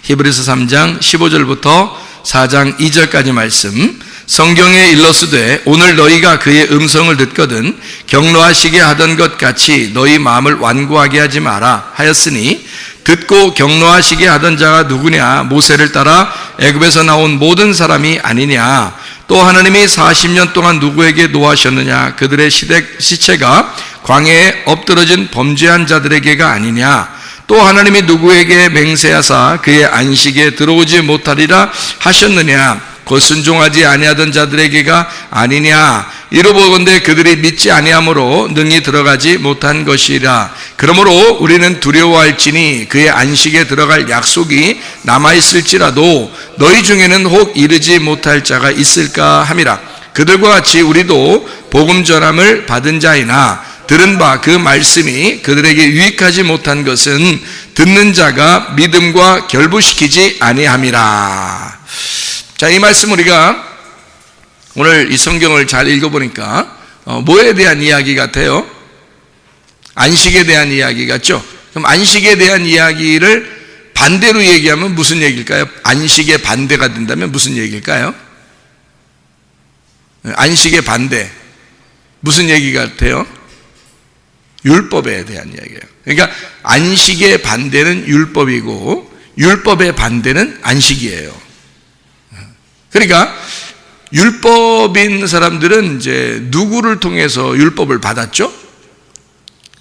히브리서 3장 15절부터 4장 2절까지 말씀. 성경에 일러스되 오늘 너희가 그의 음성을 듣거든 경노하시게 하던 것 같이 너희 마음을 완고하게 하지 마라 하였으니 듣고 경노하시게 하던 자가 누구냐? 모세를 따라 애굽에서 나온 모든 사람이 아니냐? 또 하나님이 40년 동안 누구에게 노하셨느냐? 그들의 시체가 광야에 엎드러진 범죄한 자들에게가 아니냐? 또 하나님이 누구에게 맹세하사 그의 안식에 들어오지 못하리라 하셨느냐? 곧 순종하지 아니하던 자들에게가 아니냐? 이로보건대 그들이 믿지 아니함으로 능히 들어가지 못한 것이라. 그러므로 우리는 두려워할지니 그의 안식에 들어갈 약속이 남아있을지라도 너희 중에는 혹 이르지 못할 자가 있을까 함이라. 그들과 같이 우리도 복음 전함을 받은 자이나 들은 바 그 말씀이 그들에게 유익하지 못한 것은 듣는 자가 믿음과 결부시키지 아니함이라. 자, 이 말씀 우리가 오늘 이 성경을 잘 읽어보니까 뭐에 대한 이야기 같아요? 안식에 대한 이야기 같죠? 그럼 안식에 대한 이야기를 반대로 얘기하면 무슨 얘기일까요? 안식의 반대가 된다면 무슨 얘기일까요? 안식의 반대 무슨 얘기 같아요? 율법에 대한 이야기예요. 그러니까 안식의 반대는 율법이고 율법의 반대는 안식이에요. 그러니까 율법인 사람들은 이제 누구를 통해서 율법을 받았죠?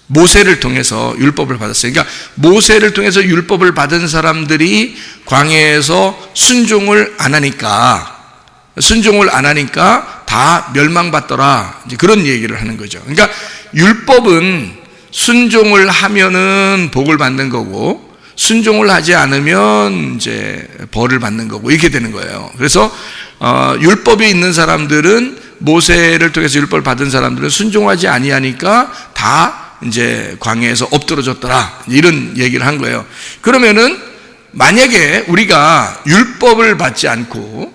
모세를 통해서 율법을 받았어요. 그러니까 모세를 통해서 율법을 받은 사람들이 광야에서 순종을 안 하니까 다 멸망받더라. 이제 그런 얘기를 하는 거죠. 그러니까 율법은 순종을 하면은 복을 받는 거고 순종을 하지 않으면 이제 벌을 받는 거고 이렇게 되는 거예요. 그래서 율법이 있는 사람들은 모세를 통해서 율법을 받은 사람들은 순종하지 아니하니까 다 이제 광야에서 엎드러졌더라. 이런 얘기를 한 거예요. 그러면은 만약에 우리가 율법을 받지 않고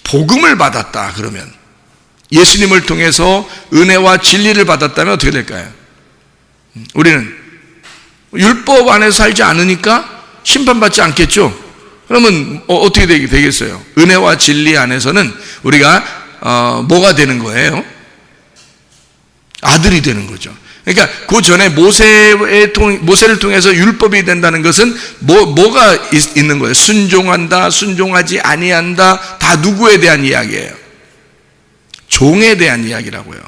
복음을 받았다 그러면 예수님을 통해서 은혜와 진리를 받았다면 어떻게 될까요? 우리는 율법 안에서 살지 않으니까 심판받지 않겠죠? 그러면 어떻게 되겠어요? 은혜와 진리 안에서는 우리가 뭐가 되는 거예요? 아들이 되는 거죠. 그러니까 그 전에 모세를 통해서 율법이 된다는 것은 뭐가 있는 거예요? 순종한다, 순종하지 아니한다, 다 누구에 대한 이야기예요? 종에 대한 이야기라고요.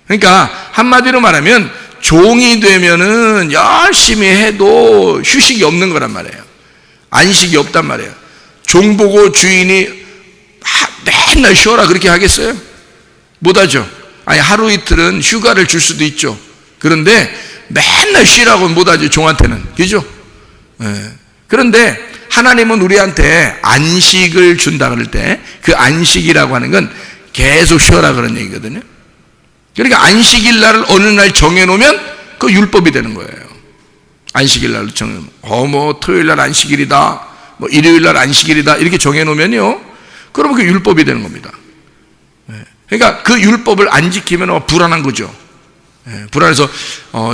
그러니까 한마디로 말하면 종이 되면은 열심히 해도 휴식이 없는 거란 말이에요. 안식이 없단 말이에요. 종 보고 주인이 맨날 쉬어라 그렇게 하겠어요? 못하죠. 아니 하루 이틀은 휴가를 줄 수도 있죠. 그런데 맨날 쉬라고 못하죠. 종한테는. 그죠? 네. 그런데 하나님은 우리한테 안식을 준다 그럴 때 그 안식이라고 하는 건 계속 쉬어라 그런 얘기거든요. 그러니까 안식일 날을 어느 날 정해놓으면 그 율법이 되는 거예요. 안식일 날을 정해놓으면 뭐 토요일 날 안식일이다, 뭐 일요일 날 안식일이다 이렇게 정해놓으면요, 그러면 그 율법이 되는 겁니다. 그러니까 그 율법을 안 지키면 불안한 거죠. 불안해서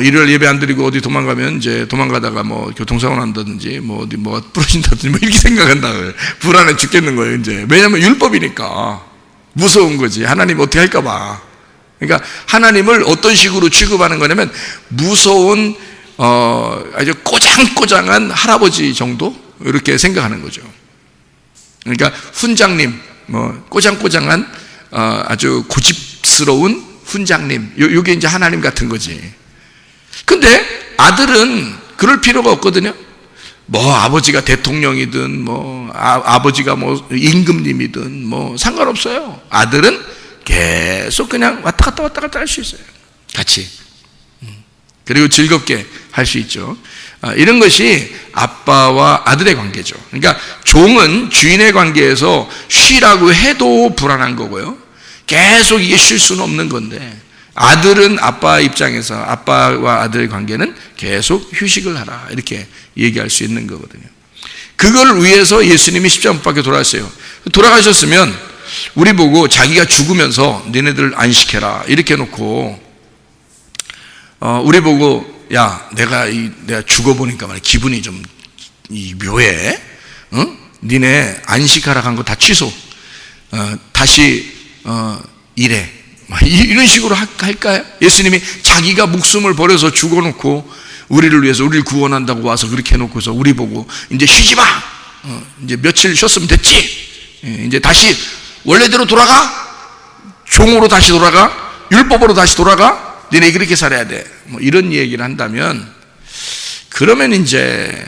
일요일 예배 안 드리고 어디 도망가면 이제 도망가다가 뭐 교통사고 난다든지 뭐 어디 뭐가 부러진다든지 뭐 이렇게 생각한다. 불안해 죽겠는 거예요. 이제 왜냐하면 율법이니까 무서운 거지. 하나님 어떻게 할까봐. 그러니까 하나님을 어떤 식으로 취급하는 거냐면 무서운 아주 꼬장꼬장한 할아버지 정도 이렇게 생각하는 거죠. 그러니까 훈장님, 뭐 꼬장꼬장한 아주 고집스러운 훈장님, 요게 이제 하나님 같은 거지. 근데 아들은 그럴 필요가 없거든요. 뭐 아버지가 대통령이든 뭐 아버지가 뭐 임금님이든 뭐 상관없어요. 아들은 계속 그냥 왔다 갔다 할 수 있어요. 같이. 그리고 즐겁게 할 수 있죠. 이런 것이 아빠와 아들의 관계죠. 그러니까 종은 주인의 관계에서 쉬라고 해도 불안한 거고요. 계속 이게 쉴 수는 없는 건데, 아들은 아빠 입장에서 아빠와 아들의 관계는 계속 휴식을 하라 이렇게 얘기할 수 있는 거거든요. 그걸 위해서 예수님이 십자가 못 박혀 돌아가셨어요. 돌아가셨으면 우리 보고 자기가 죽으면서 너네들 안식해라 이렇게 해놓고 우리 보고 야 내가 죽어보니까 말이야 기분이 좀 묘해. 응? 니네 안식하라 한 거 다 취소. 다시 일해. 이런 식으로 할까요? 예수님이 자기가 목숨을 버려서 죽어놓고 우리를 위해서 우리를 구원한다고 와서 그렇게 해놓고서 우리 보고 이제 쉬지 마. 이제 며칠 쉬었으면 됐지. 이제 다시 원래대로 돌아가. 종으로 다시 돌아가. 율법으로 다시 돌아가. 너네 그렇게 살아야 돼. 뭐 이런 얘기를 한다면 그러면 이제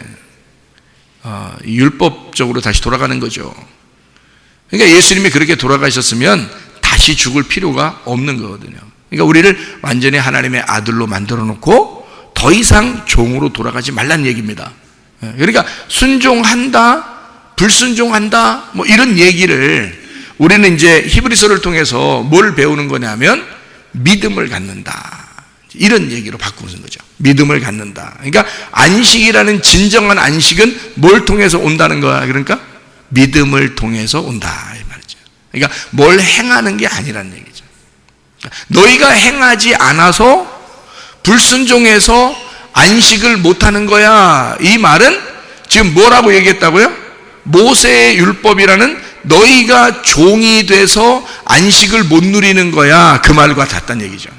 율법적으로 다시 돌아가는 거죠. 그러니까 예수님이 그렇게 돌아가셨으면 다시 죽을 필요가 없는 거거든요. 그러니까 우리를 완전히 하나님의 아들로 만들어 놓고 더 이상 종으로 돌아가지 말라는 얘기입니다. 그러니까 순종한다, 불순종한다, 뭐 이런 얘기를 우리는 이제 히브리서를 통해서 뭘 배우는 거냐면 믿음을 갖는다. 이런 얘기로 바꾸는 거죠. 믿음을 갖는다. 그러니까 안식이라는 진정한 안식은 뭘 통해서 온다는 거야? 그러니까 믿음을 통해서 온다 이 말이죠. 그러니까 뭘 행하는 게 아니라는 얘기죠. 너희가 행하지 않아서 불순종해서 안식을 못하는 거야. 이 말은 지금 뭐라고 얘기했다고요? 모세의 율법이라는 너희가 종이 돼서 안식을 못 누리는 거야. 그 말과 같다는 얘기죠.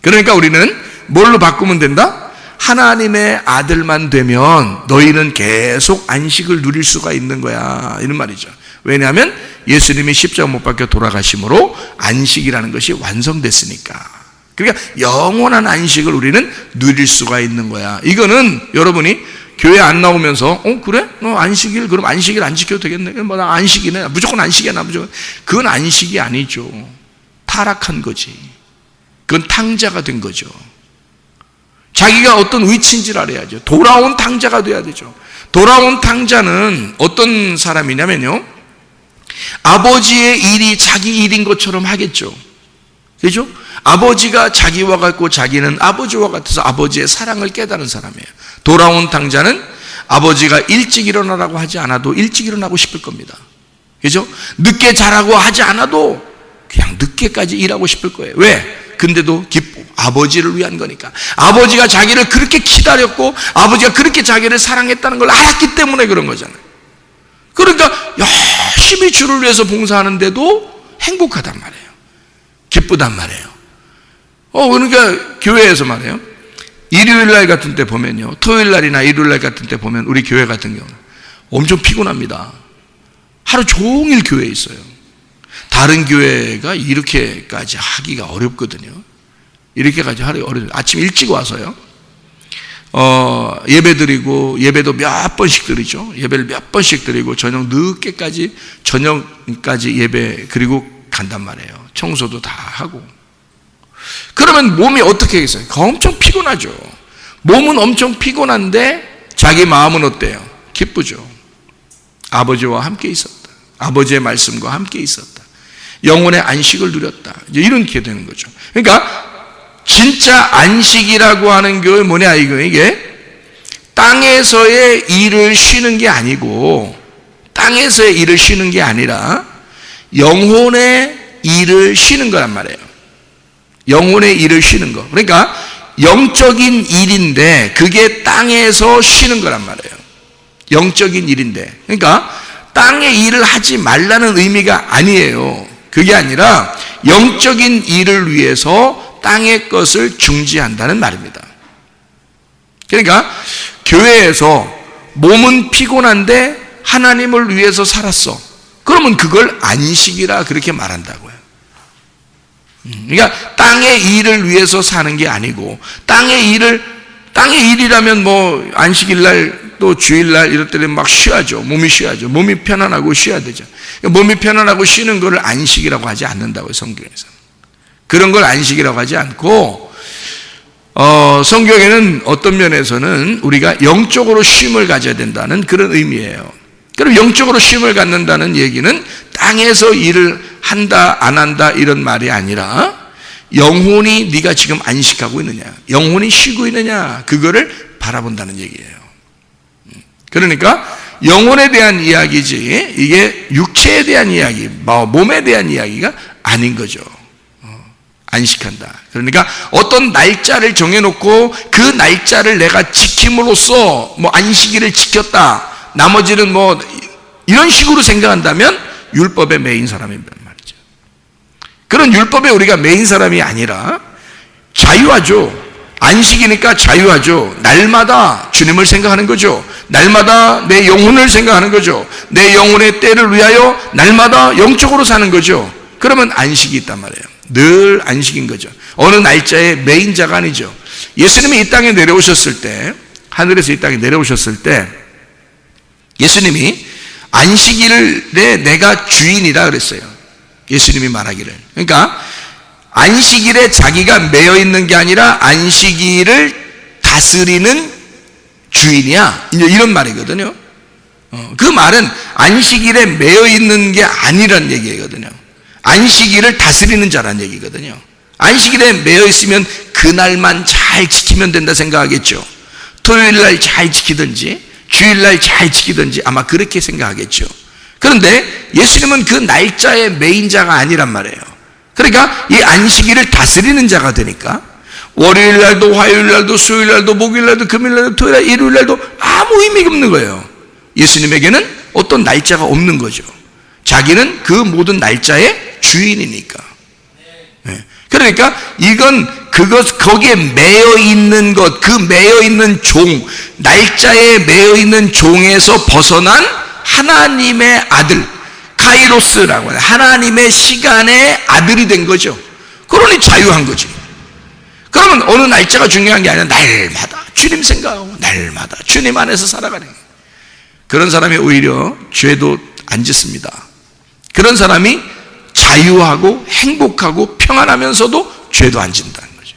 그러니까 우리는 뭘로 바꾸면 된다? 하나님의 아들만 되면 너희는 계속 안식을 누릴 수가 있는 거야. 이런 말이죠. 왜냐하면 예수님이 십자가 못 박혀 돌아가심으로 안식이라는 것이 완성됐으니까. 그러니까 영원한 안식을 우리는 누릴 수가 있는 거야. 이거는 여러분이 교회 안 나오면서 그래? 너 안식일 그럼 안식일 안 지켜도 되겠네. 뭐 나 안식이네. 무조건 안식이야. 나 무조건. 그건 안식이 아니죠. 타락한 거지. 그건 탕자가 된 거죠. 자기가 어떤 위치인지를 알아야죠. 돌아온 탕자가 돼야 되죠. 돌아온 탕자는 어떤 사람이냐면요, 아버지의 일이 자기 일인 것처럼 하겠죠. 그죠? 아버지가 자기와 같고 자기는 아버지와 같아서 아버지의 사랑을 깨달은 사람이에요. 돌아온 탕자는 아버지가 일찍 일어나라고 하지 않아도 일찍 일어나고 싶을 겁니다. 그죠? 늦게 자라고 하지 않아도 그냥 늦게까지 일하고 싶을 거예요. 왜? 근데도 기뻐. 아버지를 위한 거니까. 아버지가 자기를 그렇게 기다렸고 아버지가 그렇게 자기를 사랑했다는 걸 알았기 때문에 그런 거잖아요. 그러니까 열심히 주를 위해서 봉사하는데도 행복하단 말이에요. 기쁘단 말이에요. 그러니까 교회에서 말이에요, 일요일날 같은 때 보면요, 토요일날이나 일요일날 같은 때 보면 우리 교회 같은 경우는 엄청 피곤합니다. 하루 종일 교회에 있어요. 다른 교회가 이렇게까지 하기가 어렵거든요. 이렇게까지 하기 어려워요. 아침 일찍 와서요, 예배 드리고, 예배도 몇 번씩 드리죠. 예배를 몇 번씩 드리고, 저녁까지 예배, 그리고 간단 말이에요. 청소도 다 하고. 그러면 몸이 어떻게 하겠어요? 엄청 피곤하죠. 몸은 엄청 피곤한데 자기 마음은 어때요? 기쁘죠. 아버지와 함께 있었다. 아버지의 말씀과 함께 있었다. 영혼의 안식을 누렸다. 이제 이렇게 되는 거죠. 그러니까 진짜 안식이라고 하는 게 뭐냐, 이게 땅에서의 일을 쉬는 게 아니고, 땅에서의 일을 쉬는 게 아니라 영혼의 일을 쉬는 거란 말이에요. 영혼의 일을 쉬는 거. 그러니까 영적인 일인데 그게 땅에서 쉬는 거란 말이에요. 영적인 일인데. 그러니까 땅의 일을 하지 말라는 의미가 아니에요. 그게 아니라 영적인 일을 위해서 땅의 것을 중지한다는 말입니다. 그러니까 교회에서 몸은 피곤한데 하나님을 위해서 살았어. 그러면 그걸 안식이라 그렇게 말한다고요. 그러니까 땅의 일을 위해서 사는 게 아니고, 땅의 일이라면 뭐 안식일날 또 주일날 이럴 때는 막 쉬어야죠. 몸이 쉬어야죠. 몸이 편안하고 쉬어야 되죠. 몸이 편안하고 쉬는 것을 안식이라고 하지 않는다고요, 성경에서. 그런 걸 안식이라고 하지 않고, 성경에는 어떤 면에서는 우리가 영적으로 쉼을 가져야 된다는 그런 의미예요. 그럼 영적으로 쉼을 갖는다는 얘기는 땅에서 일을 한다 안 한다 이런 말이 아니라, 영혼이 네가 지금 안식하고 있느냐, 영혼이 쉬고 있느냐, 그거를 바라본다는 얘기예요. 그러니까 영혼에 대한 이야기지 이게 육체에 대한 이야기, 몸에 대한 이야기가 아닌 거죠. 안식한다. 그러니까 어떤 날짜를 정해놓고 그 날짜를 내가 지킴으로써 뭐 안식일을 지켰다, 나머지는 뭐 이런 식으로 생각한다면 율법에 매인 사람이란 말이죠. 그런 율법에 우리가 매인 사람이 아니라 자유하죠. 안식이니까 자유하죠. 날마다 주님을 생각하는 거죠. 날마다 내 영혼을 생각하는 거죠. 내 영혼의 때를 위하여 날마다 영적으로 사는 거죠. 그러면 안식이 있단 말이에요. 늘 안식인 거죠. 어느 날짜에 매인 자가 아니죠. 예수님이 이 땅에 내려오셨을 때, 하늘에서 이 땅에 내려오셨을 때 예수님이 안식일에 내가 주인이라 그랬어요. 예수님이 말하기를. 그러니까 안식일에 자기가 매여 있는 게 아니라 안식일을 다스리는 주인이야, 이런 말이거든요. 그 말은 안식일에 매여 있는 게 아니란 얘기거든요. 안식일을 다스리는 자란 얘기거든요. 안식일에 매여 있으면 그날만 잘 지키면 된다 생각하겠죠. 토요일날 잘 지키든지 주일날 잘 지키든지 아마 그렇게 생각하겠죠. 그런데 예수님은 그 날짜의 매인 자가 아니란 말이에요. 그러니까 이 안식일을 다스리는 자가 되니까 월요일날도 화요일날도 수요일날도 목요일날도 금요일날도 토요일날 일요일날도 아무 의미가 없는 거예요. 예수님에게는 어떤 날짜가 없는 거죠. 자기는 그 모든 날짜의 주인이니까. 그러니까 이건 거기에 매여 있는 것, 그 매여 있는 종, 날짜에 매여 있는 종에서 벗어난 하나님의 아들, 카이로스라고 하는 하나님의 시간의 아들이 된 거죠. 그러니 자유한 거지. 그러면 어느 날짜가 중요한 게 아니라 날마다 주님 생각하고 날마다 주님 안에서 살아가는 거예요. 그런 사람이 오히려 죄도 안 짓습니다. 그런 사람이 자유하고 행복하고 평안하면서도 죄도 안 짓는다는 거죠.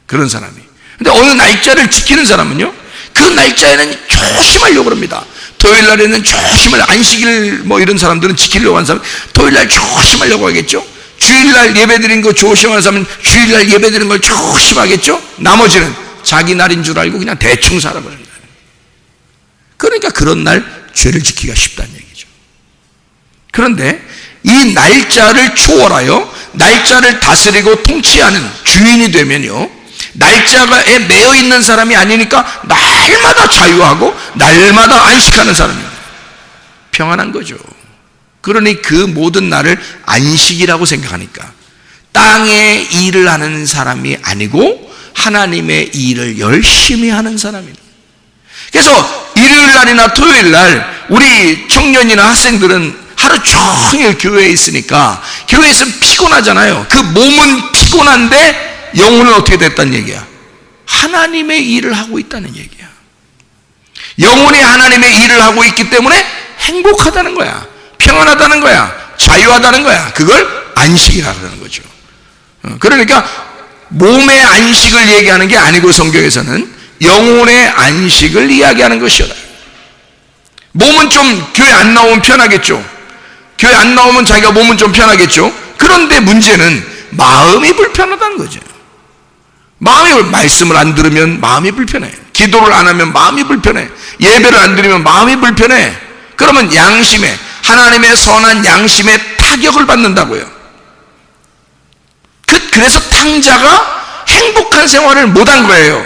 그런 사람이. 근데 어느 날짜를 지키는 사람은요, 그 날짜에는 조심하려고 합니다. 토요일 날에는 조심을, 안식일 이런 사람들은 지키려고 하는 사람, 토요일 날 조심하려고 하겠죠. 주일 날 예배 드린 거 조심하는 사람은 주일 날 예배 드린 걸 조심하겠죠. 나머지는 자기 날인 줄 알고 그냥 대충 살아버린다. 그러니까 그런 날 죄를 지키기가 쉽다는 얘기죠. 그런데 이 날짜를 초월하여 날짜를 다스리고 통치하는 주인이 되면요, 날짜에 매여 있는 사람이 아니니까 날마다 자유하고 날마다 안식하는 사람입니다. 평안한 거죠. 그러니 그 모든 날을 안식이라고 생각하니까 땅의 일을 하는 사람이 아니고 하나님의 일을 열심히 하는 사람입니다. 그래서 일요일 날이나 토요일 날 우리 청년이나 학생들은 하루 종일 교회에 있으니까 교회에서 피곤하잖아요. 그 몸은 피곤한데 영혼은 어떻게 됐다는 얘기야? 하나님의 일을 하고 있다는 얘기야. 영혼이 하나님의 일을 하고 있기 때문에 행복하다는 거야. 평안하다는 거야. 자유하다는 거야. 그걸 안식이라고 하는 거죠. 그러니까 몸의 안식을 얘기하는 게 아니고 성경에서는 영혼의 안식을 이야기하는 것이다. 몸은 좀 교회 안 나오면 편하겠죠. 교회 안 나오면 자기가 몸은 좀 편하겠죠. 그런데 문제는 마음이 불편하다는 거죠. 말씀을 안 들으면 마음이 불편해. 기도를 안 하면 마음이 불편해. 예배를 안 드리면 마음이 불편해. 그러면 양심에, 하나님의 선한 양심에 타격을 받는다고요. 그래서 탕자가 행복한 생활을 못한 거예요.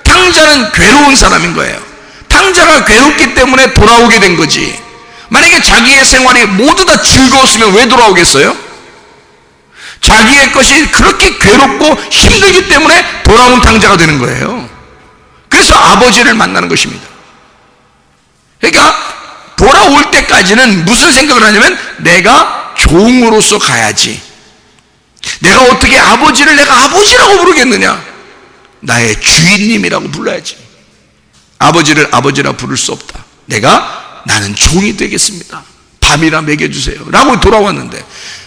탕자는 괴로운 사람인 거예요. 탕자가 괴롭기 때문에 돌아오게 된 거지. 만약에 자기의 생활이 모두 다 즐거웠으면 왜 돌아오겠어요? 자기의 것이 그렇게 괴롭고 힘들기 때문에 돌아온 탕자가 되는 거예요. 그래서 아버지를 만나는 것입니다. 그러니까 돌아올 때까지는 무슨 생각을 하냐면 내가 종으로서 가야지. 내가 어떻게 아버지를 내가 아버지라고 부르겠느냐? 나의 주인님이라고 불러야지. 아버지를 아버지라 부를 수 없다. 나는 종이 되겠습니다. 밥이나 먹여주세요 라고 돌아왔는데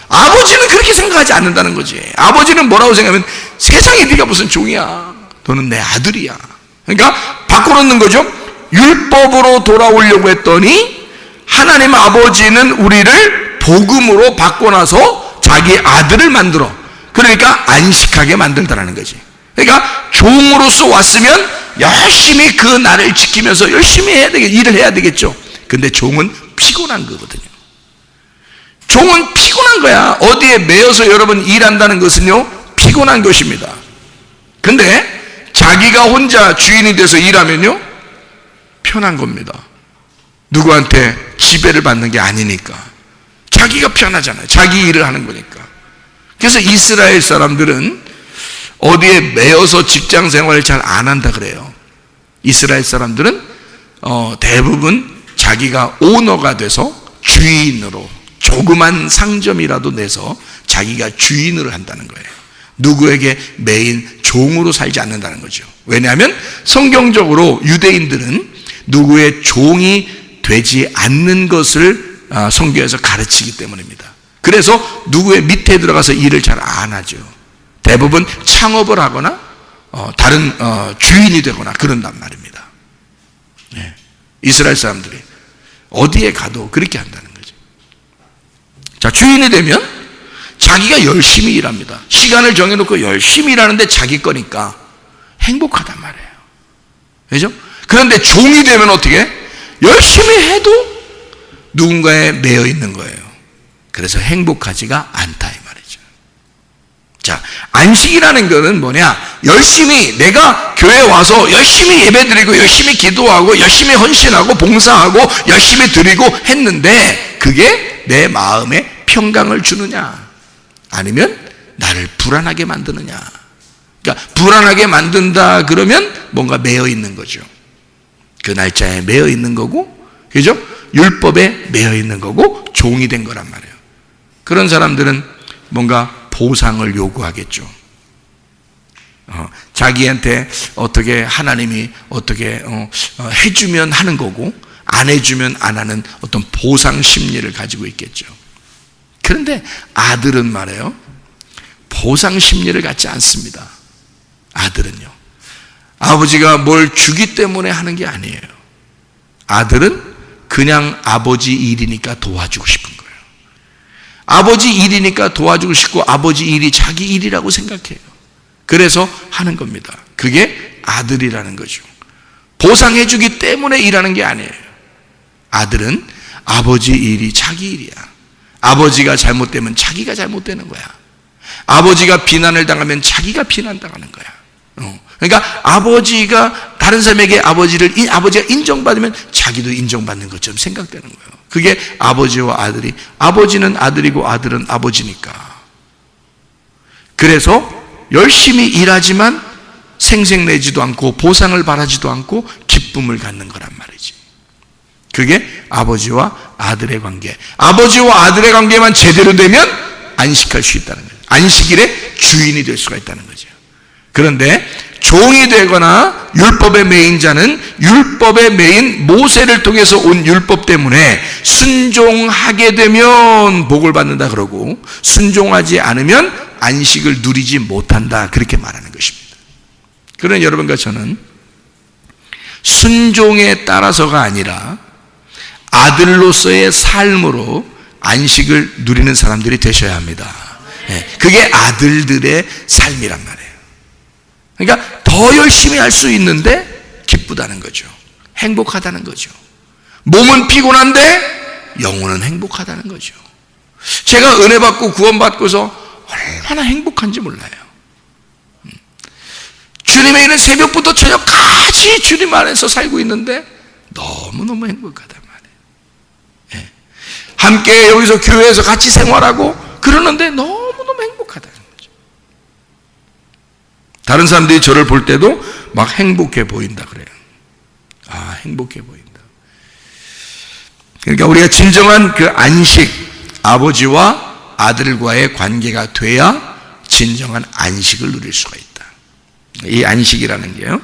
아버지는 그렇게 생각하지 않는다는 거지. 아버지는 뭐라고 생각하면 세상에 네가 무슨 종이야. 너는 내 아들이야. 그러니까 바꿔놓는 거죠. 율법으로 돌아오려고 했더니 하나님 아버지는 우리를 복음으로 바꿔놔서 자기 아들을 만들어. 그러니까 안식하게 만들다라는 거지. 그러니까 종으로서 왔으면 열심히 그 날을 지키면서 열심히 일을 해야 되겠죠. 근데 종은 피곤한 거거든요. 종은 피곤한 거야. 어디에 매여서 여러분 일한다는 것은요, 피곤한 것입니다. 근데 자기가 혼자 주인이 돼서 일하면요, 편한 겁니다. 누구한테 지배를 받는 게 아니니까. 자기가 편하잖아요. 자기 일을 하는 거니까. 그래서 이스라엘 사람들은 어디에 매여서 직장 생활을 잘 안 한다 그래요. 이스라엘 사람들은 대부분 자기가 오너가 돼서 주인으로 조그만 상점이라도 내서 자기가 주인을 한다는 거예요. 누구에게 매인 종으로 살지 않는다는 거죠. 왜냐하면 성경적으로 유대인들은 누구의 종이 되지 않는 것을 성경에서 가르치기 때문입니다. 그래서 누구의 밑에 들어가서 일을 잘 안 하죠. 대부분 창업을 하거나 다른 주인이 되거나 그런단 말입니다. 네. 이스라엘 사람들이 어디에 가도 그렇게 한다는 거죠. 자, 주인이 되면 자기가 열심히 일합니다. 시간을 정해놓고 열심히 일하는데 자기 거니까 행복하단 말이에요. 그죠? 그런데 종이 되면 어떻게? 열심히 해도 누군가에 매여 있는 거예요. 그래서 행복하지가 않다 이 말이죠. 자, 안식이라는 거는 뭐냐? 열심히 내가 교회에 와서 열심히 예배드리고 열심히 기도하고 열심히 헌신하고 봉사하고 열심히 드리고 했는데 그게 내 마음에 평강을 주느냐? 아니면 나를 불안하게 만드느냐? 그러니까 불안하게 만든다 그러면 뭔가 매여 있는 거죠. 그 날짜에 매여 있는 거고, 그죠? 율법에 매여 있는 거고 종이 된 거란 말이에요. 그런 사람들은 뭔가 보상을 요구하겠죠. 자기한테 어떻게 하나님이 어떻게 해주면 하는 거고 안 해주면 안 하는 어떤 보상 심리를 가지고 있겠죠. 그런데 아들은 말이에요, 보상 심리를 갖지 않습니다. 아들은요, 아버지가 뭘 주기 때문에 하는 게 아니에요. 아들은 그냥 아버지 일이니까 도와주고 싶은 거예요. 아버지 일이니까 도와주고 싶고 아버지 일이 자기 일이라고 생각해요. 그래서 하는 겁니다. 그게 아들이라는 거죠. 보상해주기 때문에 일하는 게 아니에요. 아들은 아버지 일이 자기 일이야. 아버지가 잘못되면 자기가 잘못되는 거야. 아버지가 비난을 당하면 자기가 비난당하는 거야. 그러니까 아버지가 다른 사람에게 아버지가 인정받으면 자기도 인정받는 것처럼 생각되는 거예요. 그게 아버지와 아들이, 아버지는 아들이고 아들은 아버지니까. 그래서 열심히 일하지만 생색내지도 않고 보상을 바라지도 않고 기쁨을 갖는 거란 말이지. 그게 아버지와 아들의 관계. 아버지와 아들의 관계만 제대로 되면 안식할 수 있다는 거예요. 안식일의 주인이 될 수가 있다는 거죠. 그런데 종이 되거나 율법의 매인 자는 율법의 매인 모세를 통해서 온 율법 때문에 순종하게 되면 복을 받는다 그러고 순종하지 않으면 안식을 누리지 못한다 그렇게 말하는 것입니다. 그러나 여러분과 저는 순종에 따라서가 아니라 아들로서의 삶으로 안식을 누리는 사람들이 되셔야 합니다. 그게 아들들의 삶이란 말이에요. 그러니까 더 열심히 할 수 있는데 기쁘다는 거죠. 행복하다는 거죠. 몸은 피곤한데 영혼은 행복하다는 거죠. 제가 은혜 받고 구원 받고서 얼마나 행복한지 몰라요. 주님의 일은 새벽부터 저녁까지 주님 안에서 살고 있는데 너무너무 행복하단 말이에요. 함께 여기서 교회에서 같이 생활하고 그러는데 너무너무 행복하다는 거죠. 다른 사람들이 저를 볼 때도 막 행복해 보인다 그래요. 아, 행복해 보인다. 그러니까 우리가 진정한 그 안식, 아버지와 아들과의 관계가 돼야 진정한 안식을 누릴 수가 있다. 이 안식이라는 게요.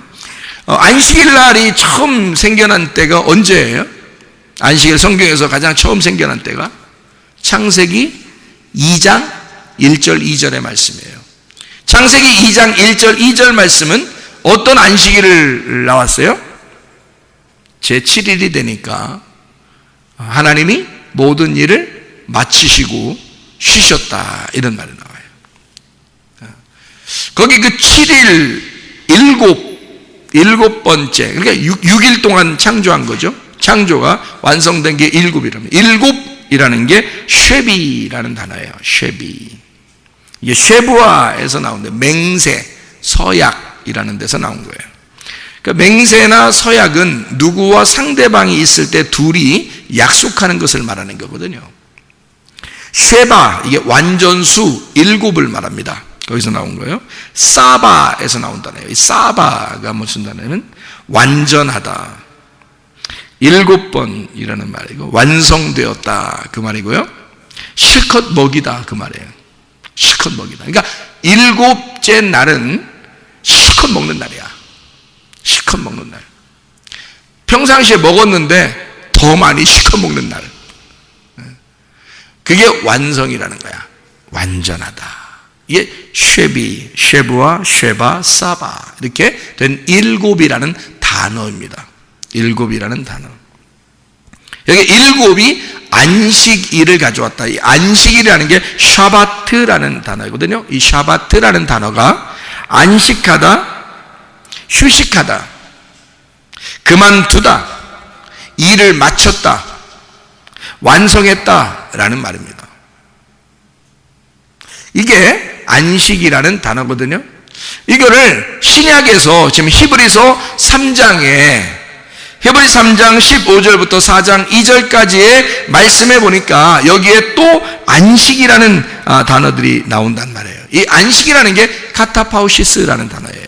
안식일 날이 처음 생겨난 때가 언제예요? 안식일 성경에서 가장 처음 생겨난 때가 창세기 2장 1절 2절의 말씀이에요. 창세기 2장 1절 2절 말씀은 어떤 안식일을 나왔어요? 제7일이 되니까 하나님이 모든 일을 마치시고 쉬셨다 이런 말이 나와요. 거기 그 7일 일곱 번째, 그러니까 6일 동안 창조한 거죠. 창조가 완성된 게 7이랍니다. 7이라는 게 쉐비라는 단어예요. 쉐비. 이게 쉐부아에서 나오는데 맹세, 서약이라는 데서 나온 거예요. 그러니까 맹세나 서약은 누구와 상대방이 있을 때 둘이 약속하는 것을 말하는 거거든요. 쉐바, 이게 완전수 7을 말합니다. 거기서 나온 거예요. 사바에서 나온 단어예요. 이 사바가 무슨 단어냐면 완전하다. 7번이라는 말이고, 완성되었다 그 말이고요. 실컷 먹이다 그 말이에요. 실컷 먹이다. 그러니까 7째 날은 실컷 먹는 날이야. 실컷 먹는 날. 평상시에 먹었는데 더 많이 실컷 먹는 날. 그게 완성이라는 거야. 완전하다. 이게 쉐비, 쉐브와 쉐바, 사바 이렇게 된 7이라는 단어입니다. 7이라는 단어. 여기 7이 안식일을 가져왔다. 이 안식일이라는 게 샤바트라는 단어이거든요. 이 샤바트라는 단어가 안식하다, 휴식하다, 그만두다, 일을 마쳤다, 완성했다라는 말입니다. 이게 안식이라는 단어거든요. 이거를 신약에서 지금 히브리서 3장에 히브리 3장 15절부터 4장 2절까지의 말씀해 보니까 여기에 또 안식이라는 단어들이 나온단 말이에요. 이 안식이라는 게 카타파우시스라는 단어예요.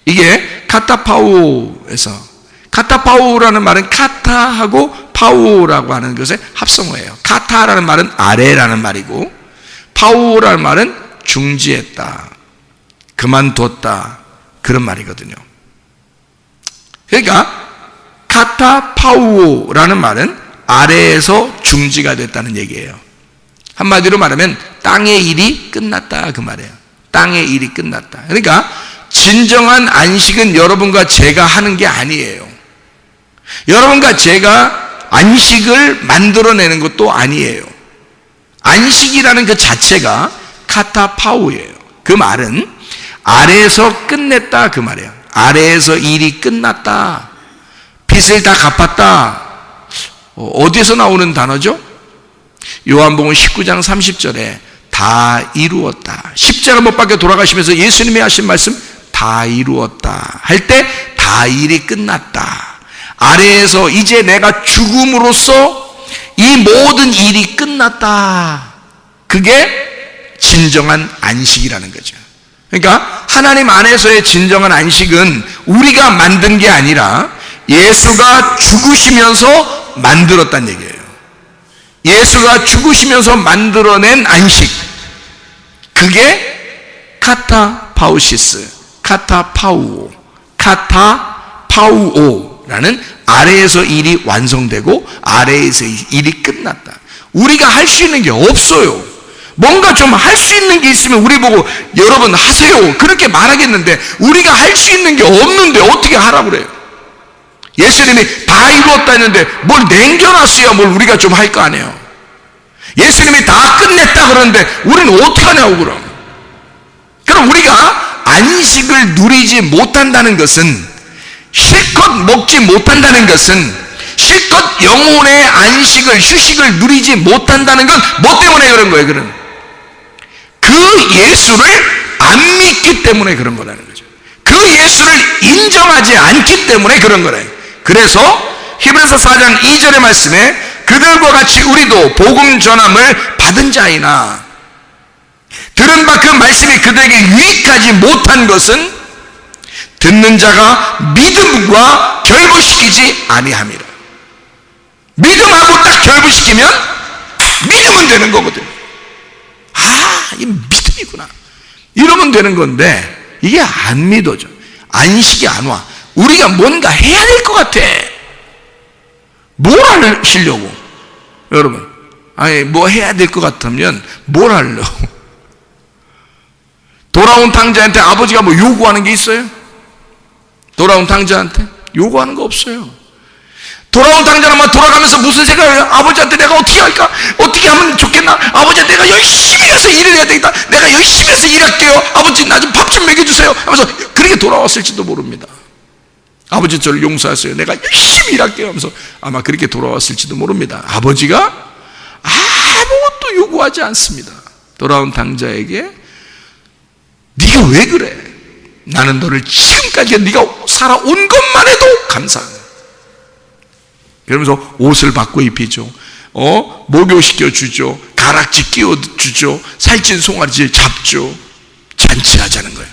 이게 카타파우에서, 카타파우라는 말은 카타하고 파우라고 하는 것의 합성어예요. 카타라는 말은 아래라는 말이고, 파우라는 말은 중지했다, 그만뒀다, 그런 말이거든요. 그러니까 카타파우라는 말은 아래에서 중지가 됐다는 얘기예요. 한마디로 말하면 땅의 일이 끝났다 그 말이에요. 땅의 일이 끝났다. 그러니까 진정한 안식은 여러분과 제가 하는 게 아니에요. 여러분과 제가 안식을 만들어내는 것도 아니에요. 안식이라는 그 자체가 카타파우예요. 그 말은 아래에서 끝냈다 그 말이에요. 아래에서 일이 끝났다. 빚을 다 갚았다. 어디에서 나오는 단어죠? 요한복음 19장 30절에 다 이루었다. 십자가 못 박혀 돌아가시면서 예수님이 하신 말씀, 다 이루었다 할 때 다 일이 끝났다. 아래에서 이제 내가 죽음으로써 이 모든 일이 끝났다. 그게 진정한 안식이라는 거죠. 그러니까 하나님 안에서의 진정한 안식은 우리가 만든 게 아니라 예수가 죽으시면서 만들었다는 얘기예요. 예수가 죽으시면서 만들어낸 안식, 그게 카타파우시스, 카타파우오, 카타파우오라는 아래에서 일이 완성되고 아래에서 일이 끝났다. 우리가 할 수 있는 게 없어요. 뭔가 좀 할 수 있는 게 있으면 우리 보고 여러분 하세요 그렇게 말하겠는데, 우리가 할 수 있는 게 없는데 어떻게 하라고 그래요? 예수님이 다 이루었다 했는데 뭘 남겨놨어야 뭘 우리가 좀 할 거 아니에요. 예수님이 다 끝냈다 그러는데 우리는 어떻게 하냐고. 그럼 우리가 안식을 누리지 못한다는 것은, 실컷 먹지 못한다는 것은, 실컷 영혼의 안식을, 휴식을 누리지 못한다는 건 뭐 때문에 그런 거예요? 그런 그 예수를 안 믿기 때문에 그런 거라는 거죠. 그 예수를 인정하지 않기 때문에 그런 거래요. 그래서 히브리서 4장 2절의 말씀에 그들과 같이 우리도 복음 전함을 받은 자이나 들은 바 그 말씀이 그들에게 유익하지 못한 것은 듣는 자가 믿음과 결부시키지 아니함이라. 믿음하고 딱 결부시키면 믿으면 되는 거거든. 이게 믿음이구나 이러면 되는 건데, 이게 안 믿어져. 안식이 안 와. 우리가 뭔가 해야 될 것 같아. 뭘 하시려고? 여러분, 아니 뭐 해야 될 것 같으면 뭘 하려고? 돌아온 탕자한테 아버지가 뭐 요구하는 게 있어요? 돌아온 탕자한테 요구하는 거 없어요. 돌아온 탕자는 돌아가면서 무슨 생각을 해요? 아버지한테 내가 어떻게 할까? 어떻게 하면 좋겠나? 아버지 내가 열심히 해서 일을 해야 되겠다. 내가 열심히 해서 일할게요. 아버지 나 좀 밥 좀 먹여주세요 하면서 그렇게 돌아왔을지도 모릅니다. 아버지 저를 용서하세요. 내가 열심히 일할게요 하면서 아마 그렇게 돌아왔을지도 모릅니다. 아버지가 아무것도 요구하지 않습니다. 돌아온 탕자에게 네가 왜 그래? 나는 너를 지금까지 네가 살아온 것만 해도 감사한 거예요. 그러면서 옷을 바꿔 입히죠. 목욕시켜 주죠. 가락지 끼워 주죠. 살찐 송아지 잡죠. 잔치하자는 거예요.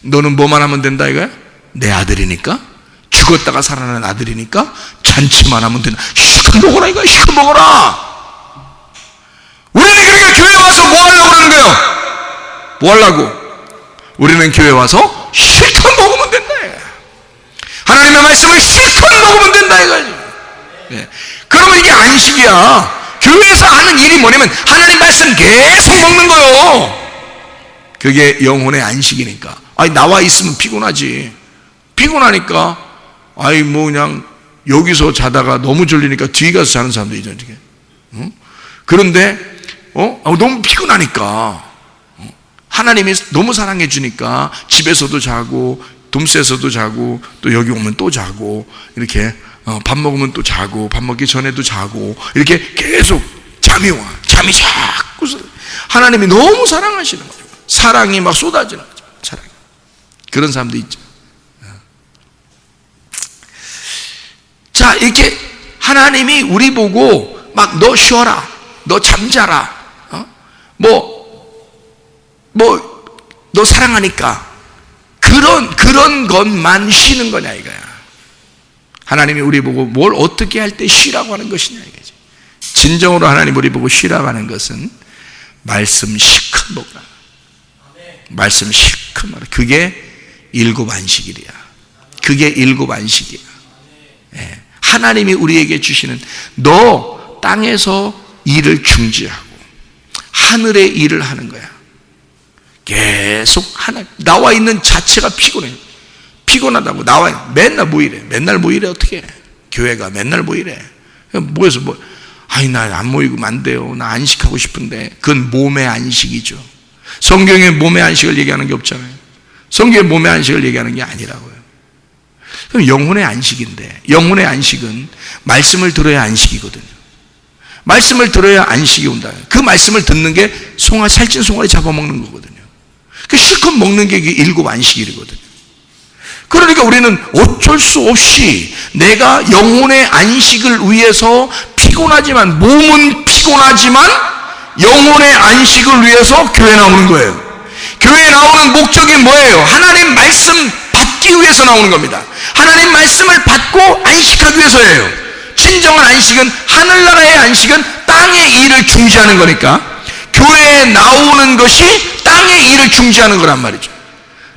너는 뭐만 하면 된다 이거야? 내 아들이니까, 죽었다가 살아난 아들이니까 잔치만 하면 된다. 실컷 먹어라 이거야. 실컷 먹어라. 우리는 그러니까 교회 와서 뭐 하려고 그러는 거예요? 뭐 하려고? 우리는 교회 와서 실컷 먹으면 된다 이거야. 하나님의 말씀을 실컷 먹으면 된다 이거지. 네. 그러면 이게 안식이야. 교회에서 하는 일이 뭐냐면 하나님 말씀 계속 먹는 거요. 그게 영혼의 안식이니까. 아니 나와 있으면 피곤하지. 피곤하니까 뭐 그냥 여기서 자다가 너무 졸리니까 뒤에 가서 자는 사람도 있잖아. 응? 그런데 너무 피곤하니까 하나님이 너무 사랑해 주니까 집에서도 자고 돔스에서도 자고 또 여기 오면 또 자고 이렇게 밥 먹으면 또 자고 밥 먹기 전에도 자고 이렇게 계속 잠이 와. 잠이 자꾸 하나님이 너무 사랑하시는 거죠. 사랑이 막 쏟아지는 거죠. 사랑이. 그런 사람도 있죠. 자, 이렇게 하나님이 우리 보고 막 너 쉬어라, 너 잠자라, 너 사랑하니까 그런 것만 쉬는 거냐 이거야. 하나님이 우리 보고 뭘 어떻게 할 때 쉬라고 하는 것이냐 이거지. 진정으로 하나님 우리 보고 쉬라고 하는 것은 말씀 실컷 먹으라. 말씀 실컷 먹으라. 그게 일곱 안식일이야. 그게 일곱 안식이야. 예. 하나님이 우리에게 주시는 너 땅에서 일을 중지하고 하늘의 일을 하는 거야. 계속 나와 있는 자체가 피곤해. 피곤하다고 나와 맨날 뭐 이래? 맨날 뭐 이래? 어떻게 해? 교회가 맨날 뭐 이래? 모여서 나 안 모이고 안 돼요. 나 안식하고 싶은데 그건 몸의 안식이죠. 성경에 몸의 안식을 얘기하는 게 없잖아요. 성경에 몸의 안식을 얘기하는 게 아니라고요. 그럼 영혼의 안식인데 영혼의 안식은 말씀을 들어야 안식이거든요. 말씀을 들어야 안식이 온다. 그 말씀을 듣는 게 살찐 송아리 잡아먹는 거거든요. 그 실컷 먹는 게 일곱 안식일이거든요. 그러니까 우리는 어쩔 수 없이 내가 영혼의 안식을 위해서 피곤하지만 몸은 피곤하지만 영혼의 안식을 위해서 교회 나오는 거예요. 교회 나오는 목적이 뭐예요? 하나님 말씀 받기 위해서 나오는 겁니다. 하나님 말씀을 받고 안식하기 위해서예요. 진정한 안식은 하늘나라의 안식은 땅의 일을 중지하는 거니까 교회에 나오는 것이 땅의 일을 중지하는 거란 말이죠.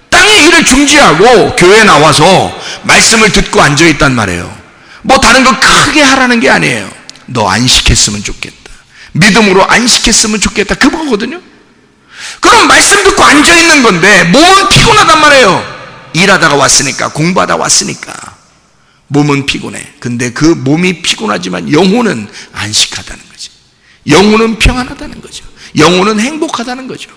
땅의 일을 중지하고 교회에 나와서 말씀을 듣고 앉아있단 말이에요. 뭐 다른 거 크게 하라는 게 아니에요. 너 안식했으면 좋겠다. 믿음으로 안식했으면 좋겠다. 그거거든요. 그럼 말씀 듣고 앉아있는 건데 몸은 피곤하단 말이에요. 일하다가 왔으니까, 공부하다 왔으니까 몸은 피곤해. 근데 그 몸이 피곤하지만 영혼은 안식하다는 거지. 영혼은 평안하다는 거죠. 영혼은 행복하다는 거죠.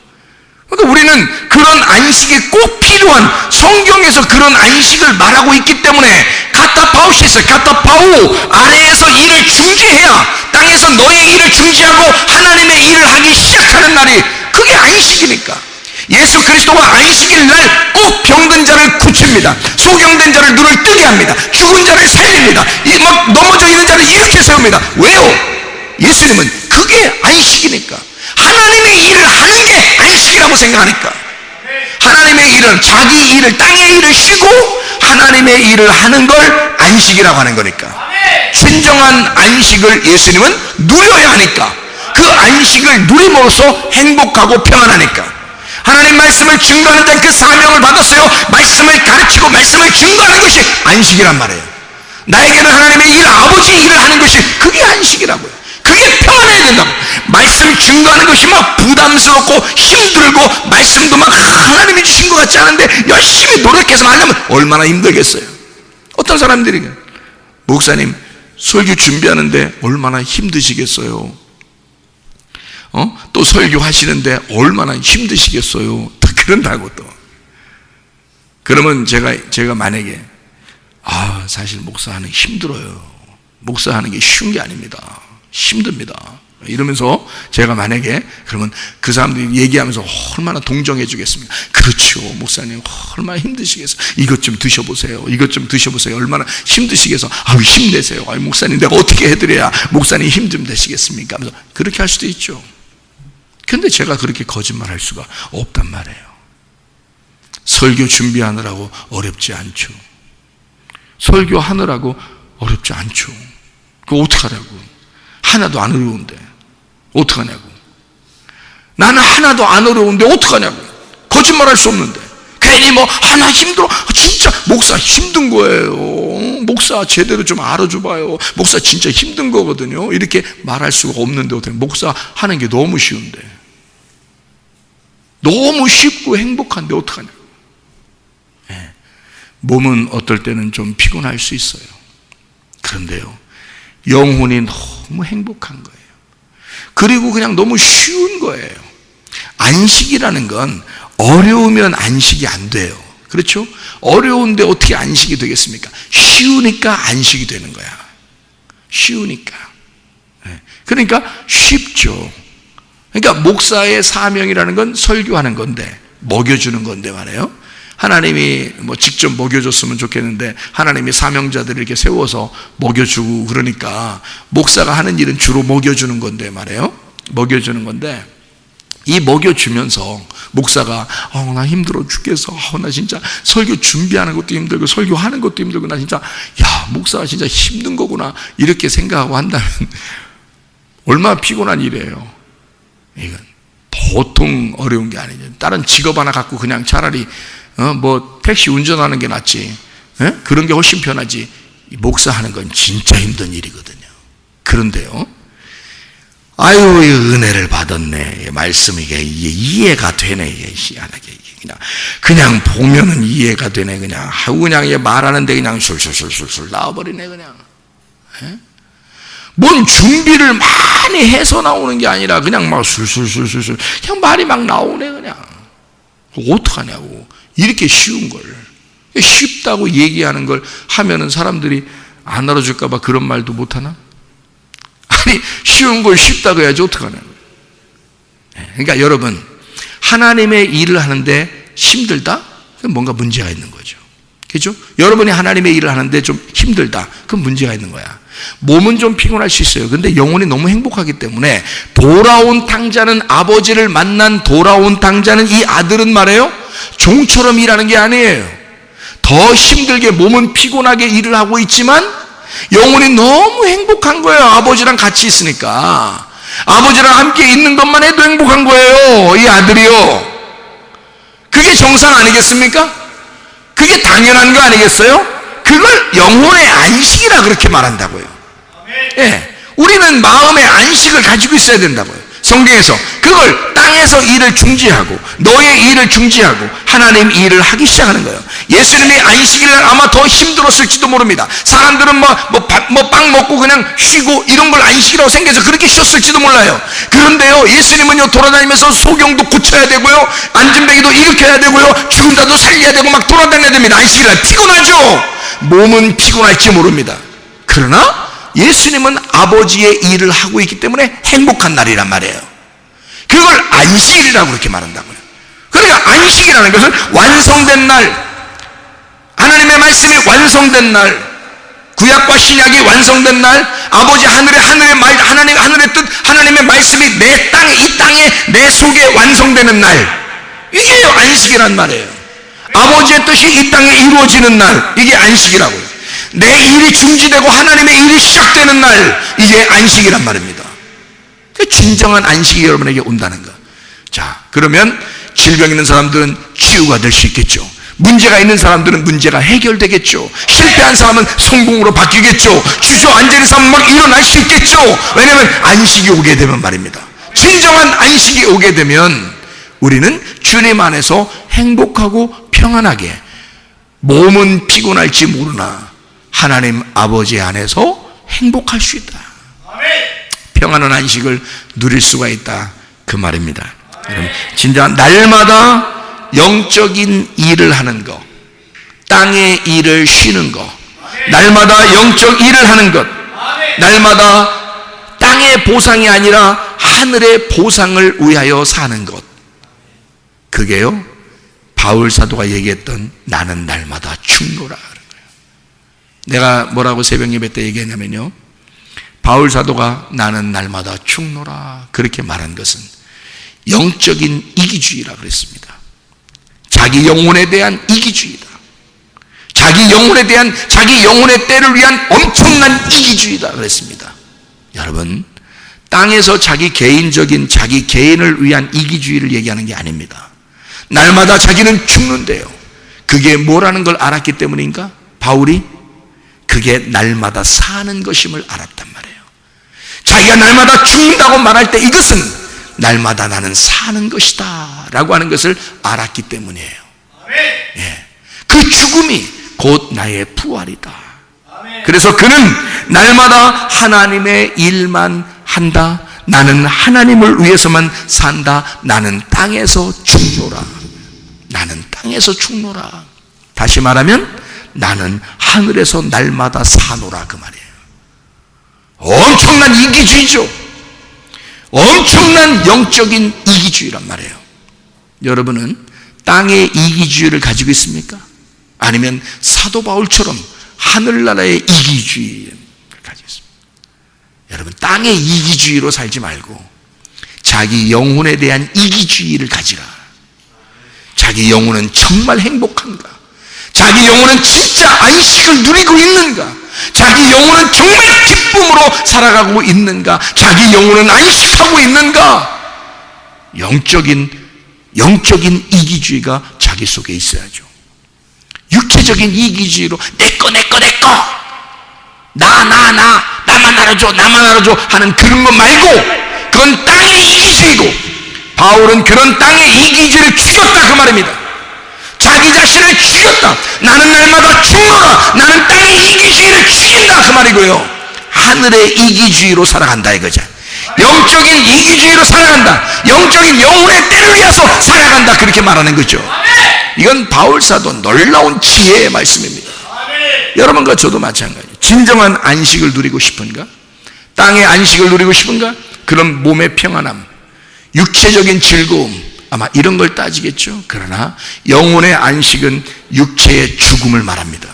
그러니까 우리는 그런 안식이 꼭 필요한, 성경에서 그런 안식을 말하고 있기 때문에 카타파우시스, 카타파우 아래에서 일을 중지해야 땅에서 너의 일을 중지하고 하나님의 일을 하기 시작하는 날이, 그게 안식이니까. 예수 그리스도가 안식일 날 꼭 병든 자를 고칩니다. 소경된 자를 눈을 뜨게 합니다. 죽은 자를 살립니다. 막 넘어져 있는 자를 일으켜 세웁니다. 왜요? 예수님은 그게 안식이니까. 하나님의 일을 하는 게 안식이라고 생각하니까. 하나님의 일은 자기 일을, 땅의 일을 쉬고 하나님의 일을 하는 걸 안식이라고 하는 거니까. 진정한 안식을 예수님은 누려야 하니까. 그 안식을 누림으로써 행복하고 평안하니까. 하나님 말씀을 증거하는 자, 그 사명을 받았어요. 말씀을 가르치고 말씀을 증거하는 것이 안식이란 말이에요. 나에게는 하나님의 일, 아버지 일을 하는 것이, 그게 안식이라고요. 그게 평안해야 된다고. 말씀 증거하는 것이 막 부담스럽고 힘들고 말씀도 막 하나님이 주신 것 같지 않은데 열심히 노력해서 하려면 얼마나 힘들겠어요. 어떤 사람들이 목사님 설교 준비하는데 얼마나 힘드시겠어요. 또 설교하시는데 얼마나 힘드시겠어요. 또 그런다고. 또 그러면 제가 만약에 사실 목사하는 게 힘들어요. 목사하는 게 쉬운 게 아닙니다. 힘듭니다. 이러면서 제가 만약에 그러면 그 사람들이 얘기하면서 얼마나 동정해 주겠습니까? 그렇죠, 목사님 얼마나 힘드시겠어요. 이것 좀 드셔보세요. 이것 좀 드셔보세요. 얼마나 힘드시겠어. 아유, 힘내세요. 아유, 목사님 내가 어떻게 해드려야 목사님 힘 좀 내시겠습니까? 하면서 그렇게 할 수도 있죠. 근데 제가 그렇게 거짓말할 수가 없단 말이에요. 설교 준비하느라고 어렵지 않죠. 설교하느라고 어렵지 않죠. 그거 어떡하냐고. 하나도 안 어려운데 어떡하냐고. 나는 하나도 안 어려운데 어떡하냐고. 거짓말할 수 없는데. 괜히 뭐 하나 힘들어. 진짜 목사 힘든 거예요. 목사 제대로 좀 알아줘봐요. 목사 진짜 힘든 거거든요. 이렇게 말할 수가 없는데 어떻게. 목사 하는 게 너무 쉬운데, 너무 쉽고 행복한데 어떡하냐고. 네. 몸은 어떨 때는 좀 피곤할 수 있어요. 그런데요, 영혼이 너무 행복한 거예요. 그리고 그냥 너무 쉬운 거예요. 안식이라는 건 어려우면 안식이 안 돼요. 그렇죠? 어려운데 어떻게 안식이 되겠습니까? 쉬우니까 안식이 되는 거야. 쉬우니까. 그러니까 쉽죠. 그러니까 목사의 사명이라는 건 설교하는 건데, 먹여주는 건데 말이에요. 하나님이 뭐 직접 먹여줬으면 좋겠는데 하나님이 사명자들을 이렇게 세워서 먹여주고 그러니까 목사가 하는 일은 주로 먹여주는 건데 말이에요. 먹여주는 건데, 이 먹여주면서 목사가 나 힘들어 죽겠어. 나 진짜 설교 준비하는 것도 힘들고 설교하는 것도 힘들고 나 진짜 목사가 진짜 힘든 거구나 이렇게 생각하고 한다면 얼마나 피곤한 일이에요. 이건 보통 어려운 게 아니죠. 다른 직업 하나 갖고 그냥 차라리 뭐 택시 운전하는 게 낫지. 그런 게 훨씬 편하지. 목사하는 건 진짜 힘든 일이거든요. 그런데요, 아유, 은혜를 받았네. 말씀이 이게 이해가 되네. 이게 희한하게 그냥 보면은 이해가 되네. 그냥 하고 그냥 말하는데 그냥 술술술술 나와버리네. 그냥. 뭔 준비를 많이 해서 나오는 게 아니라 그냥 막 술술술술 그냥 말이 막 나오네. 그냥. 어떡하냐고. 이렇게 쉬운 걸, 쉽다고 얘기하는 걸 하면은 사람들이 안 알아줄까 봐 그런 말도 못 하나? 아니, 쉬운 걸 쉽다고 해야지 어떡하냐고. 그러니까 여러분, 하나님의 일을 하는데 힘들다? 그럼 뭔가 문제가 있는 거죠. 그렇죠? 여러분이 하나님의 일을 하는데 좀 힘들다. 그럼 문제가 있는 거야. 몸은 좀 피곤할 수 있어요. 근데 영혼이 너무 행복하기 때문에 돌아온 당자는, 아버지를 만난 돌아온 당자는, 이 아들은 말해요, 종처럼 일하는 게 아니에요. 더 힘들게 몸은 피곤하게 일을 하고 있지만 영혼이 너무 행복한 거예요. 아버지랑 같이 있으니까. 아버지랑 함께 있는 것만 해도 행복한 거예요. 이 아들이요. 그게 정상 아니겠습니까? 그게 당연한 거 아니겠어요? 그걸 영혼의 안식이라 그렇게 말한다고요. 예, 우리는 마음의 안식을 가지고 있어야 된다고요. 성경에서 그걸 땅에서 일을 중지하고 너의 일을 중지하고 하나님 일을 하기 시작하는 거예요. 예수님이 안식일날 아마 더 힘들었을지도 모릅니다. 사람들은 빵 먹고 그냥 쉬고 이런 걸 안식이라고 생겨서 그렇게 쉬었을지도 몰라요. 그런데요, 예수님은요 돌아다니면서 소경도 고쳐야 되고요, 안진뱅이도 일으켜야 되고요, 죽은 자도 살려야 되고 막 돌아다녀야 됩니다. 안식일날 피곤하죠. 몸은 피곤할지 모릅니다. 그러나 예수님은 아버지의 일을 하고 있기 때문에 행복한 날이란 말이에요. 그걸 안식일이라고 그렇게 말한다고요. 그러니까 안식이라는 것은 완성된 날, 하나님의 말씀이 완성된 날, 구약과 신약이 완성된 날, 아버지 하늘의 말, 하늘의 뜻, 하나님의 말씀이 내 땅에, 이 땅에, 내 속에 완성되는 날, 이게 안식이란 말이에요. 아버지의 뜻이 이 땅에 이루어지는 날, 이게 안식이라고요. 내 일이 중지되고 하나님의 일이 시작되는 날, 이게 안식이란 말입니다. 진정한 안식이 여러분에게 온다는 거. 자, 그러면 질병 있는 사람들은 치유가 될 수 있겠죠. 문제가 있는 사람들은 문제가 해결되겠죠. 실패한 사람은 성공으로 바뀌겠죠. 주저앉아 있는 사람은 막 일어날 수 있겠죠. 왜냐하면 안식이 오게 되면 말입니다. 진정한 안식이 오게 되면 우리는 주님 안에서 행복하고 평안하게, 몸은 피곤할지 모르나 하나님 아버지 안에서 행복할 수 있다. 평안한 안식을 누릴 수가 있다, 그 말입니다. 여러분, 진짜 날마다 영적인 일을 하는 것, 땅의 일을 쉬는 것, 날마다 영적 일을 하는 것, 날마다 땅의 땅의 보상이 아니라 하늘의 보상을 위하여 사는 것. 그게요, 바울 사도가 얘기했던 나는 날마다 죽노라. 내가 뭐라고 새벽 예배 때 얘기했냐면요, 바울 사도가 나는 날마다 죽노라 그렇게 말한 것은 영적인 이기주의라고 그랬습니다. 자기 영혼에 대한 이기주의다. 자기 영혼에 대한, 자기 영혼의 때를 위한 엄청난 이기주의다 그랬습니다. 여러분, 땅에서 자기 개인적인, 자기 개인을 위한 이기주의를 얘기하는 게 아닙니다. 날마다 자기는 죽는데요. 그게 뭐라는 걸 알았기 때문인가? 바울이 그게 날마다 사는 것임을 알았단 말이에요. 자기가 날마다 죽는다고 말할 때 이것은 날마다 나는 사는 것이다 라고 하는 것을 알았기 때문이에요. 예. 그 죽음이 곧 나의 부활이다. 그래서 그는 날마다 하나님의 일만 한다. 나는 하나님을 위해서만 산다. 나는 땅에서 죽노라. 나는 땅에서 죽노라. 다시 말하면 나는 하늘에서 날마다 사노라 그 말이에요. 엄청난 이기주의죠. 엄청난 영적인 이기주의란 말이에요. 여러분은 땅의 이기주의를 가지고 있습니까? 아니면 사도 바울처럼 하늘나라의 이기주의를 가지고 있습니까? 여러분, 땅의 이기주의로 살지 말고 자기 영혼에 대한 이기주의를 가지라. 자기 영혼은 정말 행복한가? 자기 영혼은 진짜 안식을 누리고 있는가? 자기 영혼은 정말 기쁨으로 살아가고 있는가? 자기 영혼은 안식하고 있는가? 영적인 이기주의가 자기 속에 있어야죠. 육체적인 이기주의로 나만 알아줘 하는 그런 거 말고, 그건 땅의 이기주의고, 바울은 그런 땅의 이기주의를 죽였다 그 말입니다. 자기 자신을 죽였다. 나는 날마다 죽노라. 나는 땅의 이기주의를 죽인다 그 말이고요. 하늘의 이기주의로 살아간다 이거죠. 영적인 이기주의로 살아간다. 영적인 영혼의 때를 위해서 살아간다 그렇게 말하는 거죠. 이건 바울 사도 놀라운 지혜의 말씀입니다. 여러분과 저도 마찬가지예요. 진정한 안식을 누리고 싶은가? 땅의 안식을 누리고 싶은가? 그런 몸의 평안함, 육체적인 즐거움, 아마 이런 걸 따지겠죠. 그러나 영혼의 안식은 육체의 죽음을 말합니다.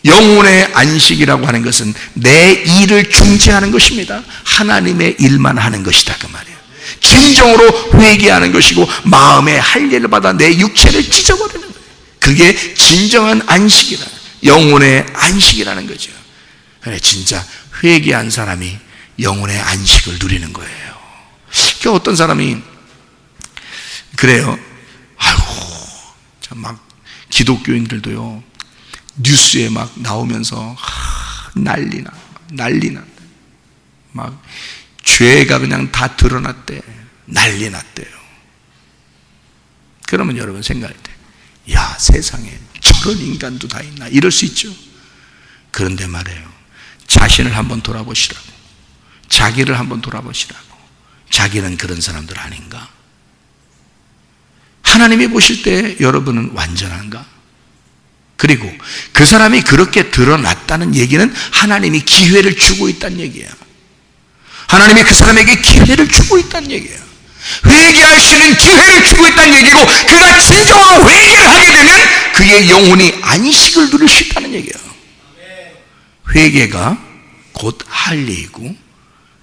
영혼의 안식이라고 하는 것은 내 일을 중지하는 것입니다. 하나님의 일만 하는 것이다 그 말이에요. 진정으로 회개하는 것이고 마음의 할례를 받아 내 육체를 찢어버리는 거예요. 그게 진정한 안식이라, 영혼의 안식이라는 거죠. 그래, 진짜 회개한 사람이 영혼의 안식을 누리는 거예요. 그 어떤 사람이 그래요. 아이고, 참 막 기독교인들도요, 뉴스에 막 나오면서 난리나 막 죄가 그냥 다 드러났대. 난리 났대요. 그러면 여러분 생각할 때, 야, 세상에 저런 인간도 다 있나? 이럴 수 있죠. 그런데 말이에요, 자신을 한번 돌아보시라고, 자기를 한번 돌아보시라고. 자기는 그런 사람들 아닌가? 하나님이 보실 때 여러분은 완전한가? 그리고 그 사람이 그렇게 드러났다는 얘기는 하나님이 기회를 주고 있다는 얘기예요. 하나님이 그 사람에게 기회를 주고 있다는 얘기예요. 회개할 수 있는 기회를 주고 있다는 얘기고, 그가 진정으로 회개를 하게 되면 그의 영혼이 안식을 누릴 수 있다는 얘기예요. 회개가 곧 할례이고,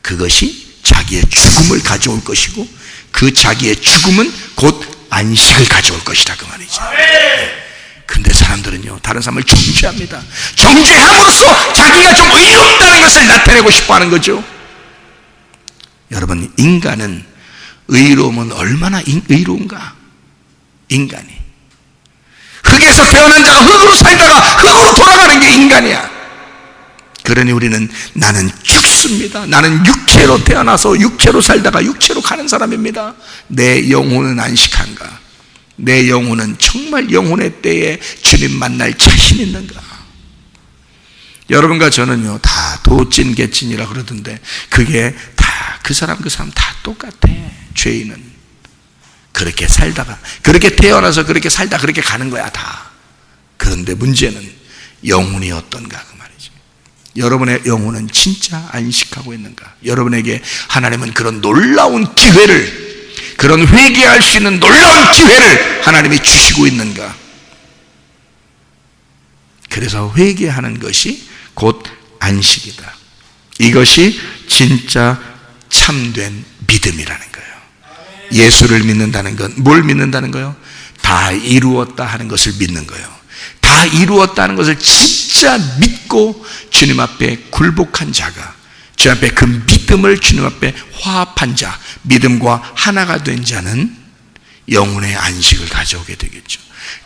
그것이 자기의 죽음을 가져올 것이고, 그 자기의 죽음은 곧 안식을 가져올 것이다 그 말이죠. 근데 사람들은요, 다른 사람을 정죄합니다. 정죄함으로써 자기가 좀 의롭다는 것을 나타내고 싶어 하는 거죠. 여러분, 인간은 의로움은 얼마나 의로운가? 인간이 흙에서 태어난 자가 흙으로 살다가 흙으로 돌아가는 게 인간이야. 그러니 우리는 나는 죽습니다. 나는 육체로 태어나서 육체로 살다가 육체로 가는 사람입니다. 내 영혼은 안식한가? 내 영혼은 정말 영혼의 때에 주님 만날 자신 있는가? 여러분과 저는요, 다 도찐 개찐이라 그러던데, 그게 다 그 사람 다 똑같아. 죄인은 그렇게 살다가, 그렇게 태어나서 그렇게 살다 그렇게 가는 거야 다. 그런데 문제는 영혼이 어떤가 그 말이지. 여러분의 영혼은 진짜 안식하고 있는가? 여러분에게 하나님은 그런 놀라운 기회를, 그런 회개할 수 있는 놀라운 기회를 하나님이 주시고 있는가? 그래서 회개하는 것이 곧 안식이다. 이것이 진짜 참된 믿음이라는 거예요. 예수를 믿는다는 건 뭘 믿는다는 거예요? 다 이루었다 하는 것을 믿는 거예요. 다 이루었다 하는 것을 진짜 믿고 주님 앞에 굴복한 자가, 주님 앞에 그 믿음을 주님 앞에 화합한 자, 믿음과 하나가 된 자는 영혼의 안식을 가져오게 되겠죠.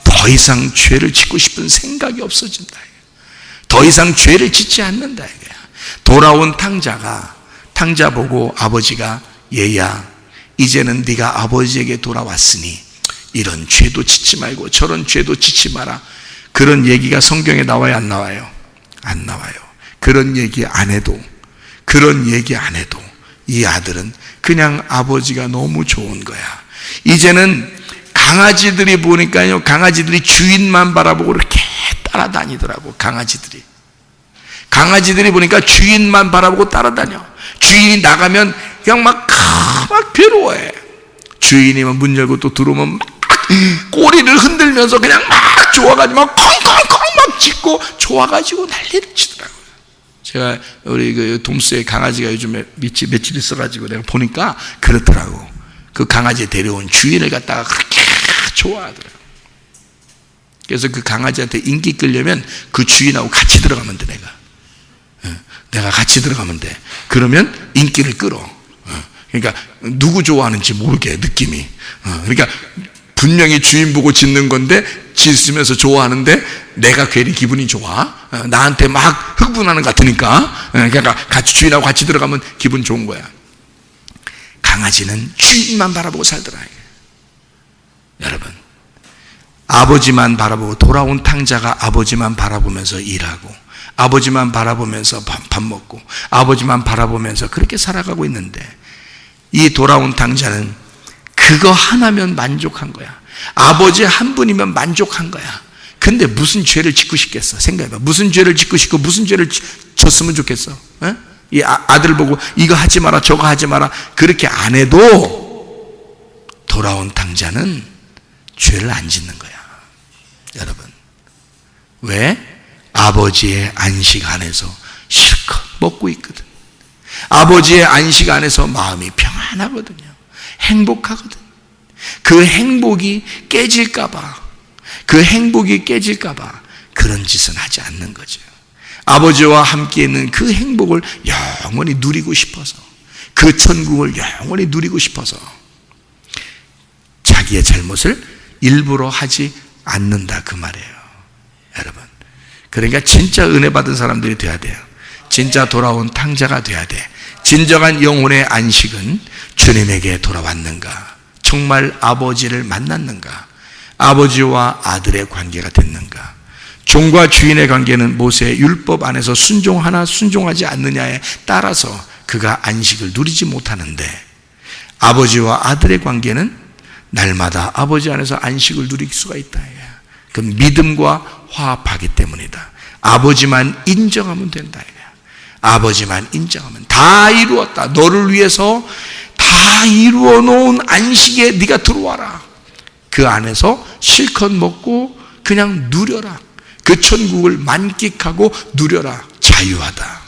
더 이상 죄를 짓고 싶은 생각이 없어진다. 더 이상 죄를 짓지 않는다. 돌아온 탕자가, 탕자 보고 아버지가, 얘야 이제는 네가 아버지에게 돌아왔으니 이런 죄도 짓지 말고 저런 죄도 짓지 마라. 그런 얘기가 성경에 나와요, 안 나와요? 안 나와요. 그런 얘기 안 해도 이 아들은 그냥 아버지가 너무 좋은 거야. 이제는 강아지들이 보니까요, 강아지들이 주인만 바라보고 이렇게 따라다니더라고. 강아지들이 보니까 주인만 바라보고 따라다녀. 주인이 나가면 그냥 막 괴로워해. 주인이 문 열고 또 들어오면 막 꼬리를 흔들면서 그냥 막 좋아가지고 막 콩콩콩 막 짖고 좋아가지고 난리를 치더라고요. 제가 우리 그 돔스의 강아지가 요즘에 며칠 있어가지고 내가 보니까 그렇더라고. 그 강아지 데려온 주인을 갖다가 그렇게 좋아하더라고요. 그래서 그 강아지한테 인기 끌려면 그 주인하고 같이 들어가면 돼. 내가 같이 들어가면 돼. 그러면 인기를 끌어. 그러니까 누구 좋아하는지 모르게, 느낌이. 그러니까 분명히 주인 보고 짖는 건데 짖으면서 좋아하는데 내가 괜히 기분이 좋아. 나한테 막 흥분하는 것 같으니까. 그러니까 같이 주인하고 같이 들어가면 기분 좋은 거야. 강아지는 주인만 바라보고 살더라. 여러분, 아버지만 바라보고, 돌아온 탕자가 아버지만 바라보면서 일하고, 아버지만 바라보면서 밥 먹고, 아버지만 바라보면서 그렇게 살아가고 있는데, 이 돌아온 탕자는 그거 하나면 만족한 거야. 아버지 한 분이면 만족한 거야. 근데 무슨 죄를 짓고 싶겠어? 생각해봐. 무슨 죄를 짓고 싶고 무슨 죄를 졌으면 좋겠어? 이 아들 보고 이거 하지 마라 저거 하지 마라 그렇게 안 해도 돌아온 탕자는 죄를 안 짓는 거야. 여러분, 왜? 아버지의 안식 안에서 실컷 먹고 있거든. 아버지의 안식 안에서 마음이 평안하거든요. 행복하거든. 그 행복이 깨질까봐, 그런 짓은 하지 않는 거죠. 아버지와 함께 있는 그 행복을 영원히 누리고 싶어서, 그 천국을 영원히 누리고 싶어서 자기의 잘못을 일부러 하지 않는다, 그 말이에요. 여러분, 그러니까 진짜 은혜 받은 사람들이 돼야 돼요. 진짜 돌아온 탕자가 돼야 돼. 진정한 영혼의 안식은 주님에게 돌아왔는가? 정말 아버지를 만났는가? 아버지와 아들의 관계가 됐는가? 종과 주인의 관계는 모세의 율법 안에서 순종하나 순종하지 않느냐에 따라서 그가 안식을 누리지 못하는데, 아버지와 아들의 관계는 날마다 아버지 안에서 안식을 누릴 수가 있다. 그 믿음과 화합하기 때문이다. 아버지만 인정하면 된다. 아버지만 인정하면 다 이루었다. 너를 위해서 다 이루어 놓은 안식에 네가 들어와라. 그 안에서 실컷 먹고 그냥 누려라. 그 천국을 만끽하고 누려라. 자유하다.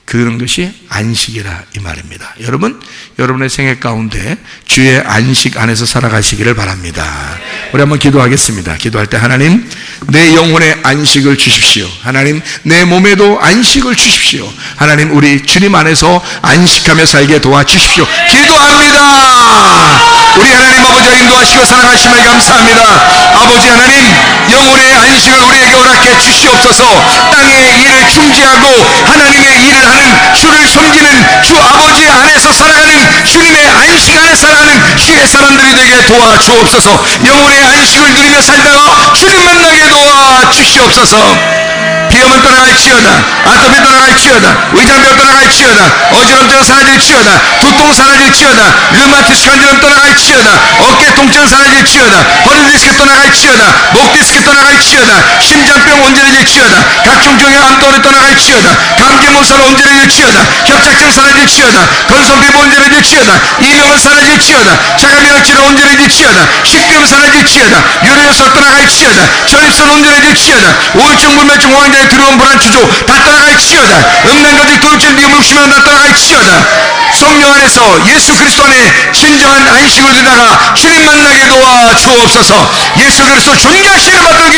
그런 것이 안식이라 이 말입니다. 여러분, 여러분의 생애 가운데 주의 안식 안에서 살아가시기를 바랍니다. 우리 한번 기도하겠습니다. 기도할 때, 하나님, 내 영혼의 안식을 주십시오. 하나님, 내 몸에도 안식을 주십시오. 하나님, 우리 주님 안에서 안식하며 살게 도와주십시오. 기도합니다. 우리 하나님 아버지가 인도하시고 사랑하심을 감사합니다. 아버지 하나님, 영혼의 안식을 우리에게 허락해 주시옵소서. 땅의 일을 충지하고 하나님의 일을 하는, 주를 섬기는 주 아버지 안에서 살아가는, 주님의 안식 안에 살아가는 주의 사람들이 되게 도와주옵소서. 영혼의 안식을 누리며 살다가 주님 만나게 도와주시옵소서. 비염은 떠나갈지어다. 아토피 떠나갈지어다. 의장병 떠나갈지어다. 어지럼증 사라질지어다. 두통 사라질지어다. 류마티스 관절염 떠나갈지어다. 어깨 통증 사라질지어다. 허리 디스크 떠나갈지어다. 목 디스크 떠나갈지어다. 심장병 온전해질지어다. 각종 종의 암덩어리 떠나갈지어다. 감기 몸살 온전해질지어다. 협착증 사라질지어다. 건성 피부 온전해질지어다. 이명은 사라질지어다. 자가면역질환 온전해질지어다. 식금 사라질지어다. 유료요소 떠나갈지어다. 전립선 온전해질지어다. 우울증 불면증 호황장애 두려움 불안 주조 다 떠나갈지어다. 음란가족 도둑질 미움 욕심은 다 떠나갈지어다. 성령 안에서 예수 그리스도 안에 진정한 안식을 누리다가 주님 만나게 도와 주옵소서. 예수 그리스도 존귀하신 이름 받들어